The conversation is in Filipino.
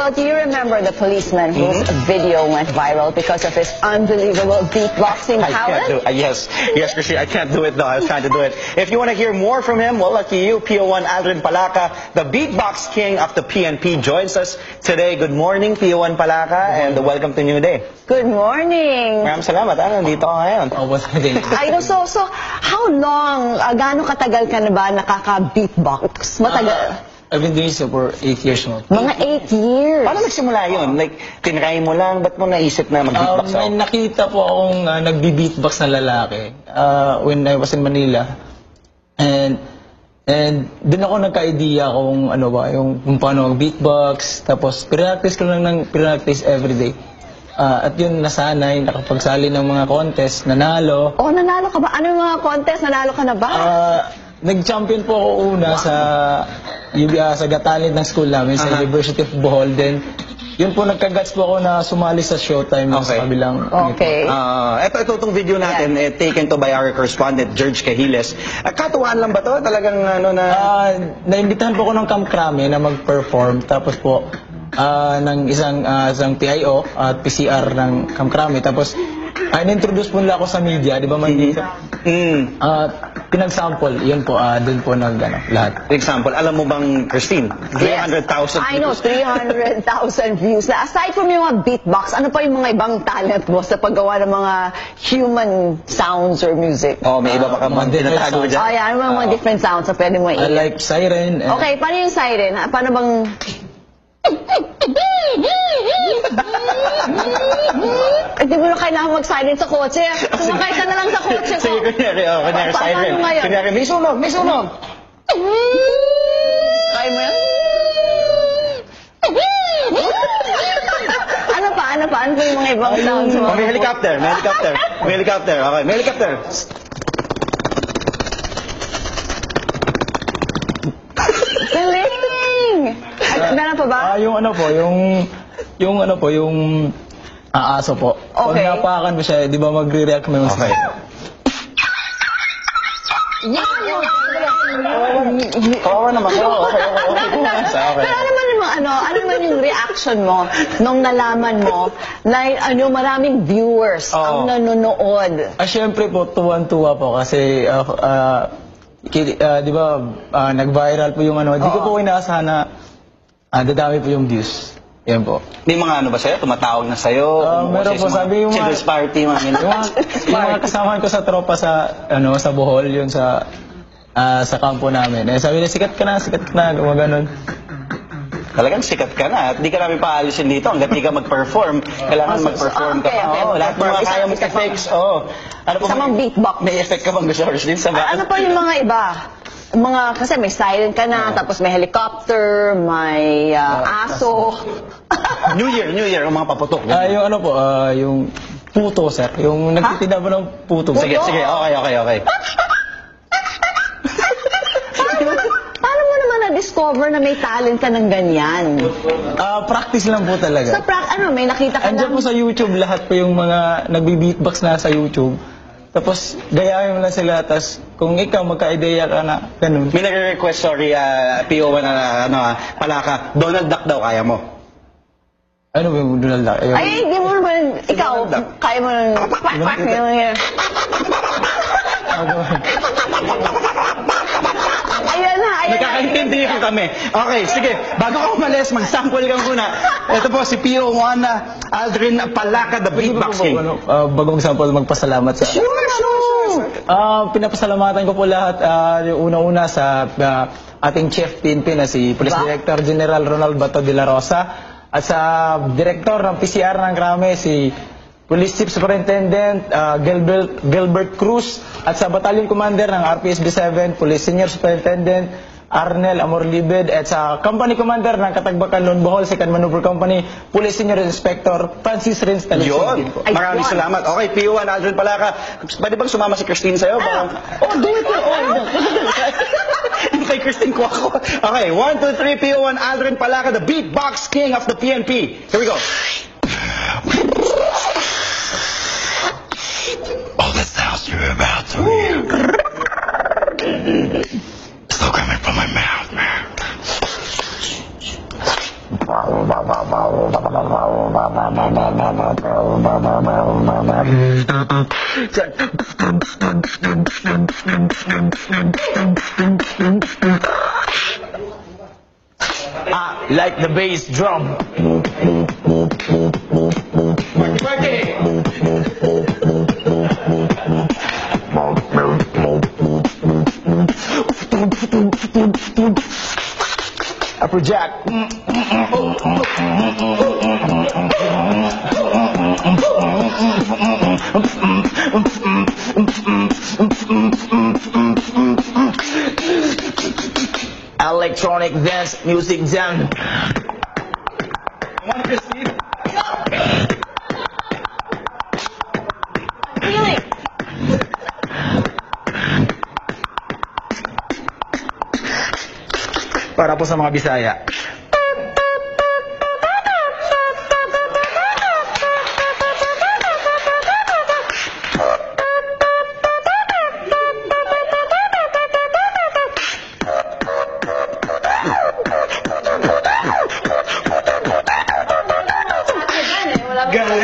Well, do you remember the policeman whose video went viral because of his unbelievable beatboxing talent? Yes, Christine, I can't do it though. I was trying to do it. If you want to hear more from him, well, lucky you. PO1 Aldrin Palaca, the beatbox king of the PNP, joins us today. Good morning, PO1 Palaca, and welcome to New Day. Good morning. Maraming salamat. Nandito ka ngayon. I know. So how long, gaano katagal ka na ba nakaka-beatbox? Matagal? I've been doing so for 8 years now. Mga 8 years. Paano nagsimula yun? Like, tinry mo lang? Ba't mo naisip na mag-beatbox ako? May nakita po akong nagbi-beatbox na lalaki when I was in Manila. And dun ako nagka-idea kung ano ba, kung paano mag-beatbox. Tapos, pinractice ko lang ng pinractice everyday. At yun, nasanay, nakapagsali ng mga contest, nanalo. Oh, nanalo ka ba? Ano yung mga contest? Nanalo ka na ba? Nag-champion po ako una sa Got Talent ng school namin, sa University of Bohol. Then, yun po, nagka-guts po ako na sumali sa Showtime sa kabilang. Okay. Itong video natin, taken to by our correspondent, George Cahiles. Katuwaan lang ba to? Talagang ano na... Naimbitahan po ako ng Camp Crame na mag-perform. Tapos po, ng isang PIO at PCR ng Camp Crame. Tapos, in-introduce po nila ako sa media, di ba? Pinag-sample, yun po, dun po lahat. Example, alam mo bang, Christine, 300,000 I know, 300,000 views. Na aside from yung mga beatbox, ano pa yung mga ibang talent mo sa paggawa ng mga human sounds or music? May iba pa ka mga tinatago dyan? Ano ba mga different sounds na pwede mo I like siren. Okay, paano yung siren? Paano bang... Hindi mo na kailangan mag-siren sa kotse. Sumakay ka na lang sa kotse ko. Sige, kunyari siren. Kunyari, may sunog! Kaya mo yan? Ano pa? Ano pa yung mga ibang sounds mo? May helicopter. Okay, may helicopter. Galing! Meron pa ba? Yung aso po. Pag Okay. napakan mo siya, di ba magre-react mo yung Okay. Oo naman. Pero ano naman yung reaction mo nung nalaman mo na maraming viewers ang nanonood? Siyempre po, tuwan-tuwa po kasi di ba nag-viral po yung di ko po inaasahan na dadami po yung views. Yan po. May mga ba sa'yo? Tumatawag na sa'yo? Meron po, sabi yung children's party, mga yung mga kasamahan ko sa tropa sa Bohol, yun sa kampo namin. Sabi nila, sikat ka na, ganun. Talagang sikat ka na at di ka namin paalisin dito hanggat di ka mag-perform. Kailangan mag-perform ka pa. Lahat ng mga kaya mong effects. Isa mang beatbox. May effect ka bang gusto din sa ba? Ano pa yung mga iba? Kasi may siren ka na, tapos may helicopter, may aso. New Year, yung mga paputok. Yung puto, sir. Yung nagtitinda mo ng puto. Sige, okay. Paano mo naman na-discover na may talent ka ng ganyan? Practice lang po talaga. May nakita ka Andiyan lang? po sa YouTube, lahat po yung mga nagbi-beatbox na sa YouTube. Tapos, gayahin mo lang sila, tapos kung ikaw magka-ideya ka na, ganun. May nagre-request, PO1 Palaca, Donald Duck daw, kaya mo? Ano ba yung Donald Duck? Ay, hindi mo naman, ikaw, kaya mo nang pak. Ayan na. Nagkakaintindihan kami. Okay, sige. Bago ka umalis, mag-sample ka muna. Ito po si PO1 Aldrin Palaca, the beatbox king. Bago mag-sample, magpasalamat sa... Sure. Pinapasalamatan ko po lahat. Yung una-una sa ating Chief PNP na si Police Director General Ronald Bato de la Rosa at sa Director ng PCR ng Crame, si Police Chief Superintendent Gilbert Cruz at sa Battalion Commander ng RPSB 7, Police Senior Superintendent Arnel Amorlibed at sa Company Commander ng Katagbakan Lone Bohol, Second Maneuver Company, Police Senior Inspector Francis Rins Talusig. Maraming salamat. Okay, PO1 Aldrin Palaca, pwede bang sumama si Christine sa'yo? Do it. Kay Christine ko ako. Okay, 1, 2, 3, PO1 Aldrin Palaca, the beatbox king of the PNP. Here we go. All the sounds you're about to hear. Still coming from my mouth, man. Like the bass drum. Afrojack. Electronic dance music jam. Really? Para po sa mga Bisaya. Wala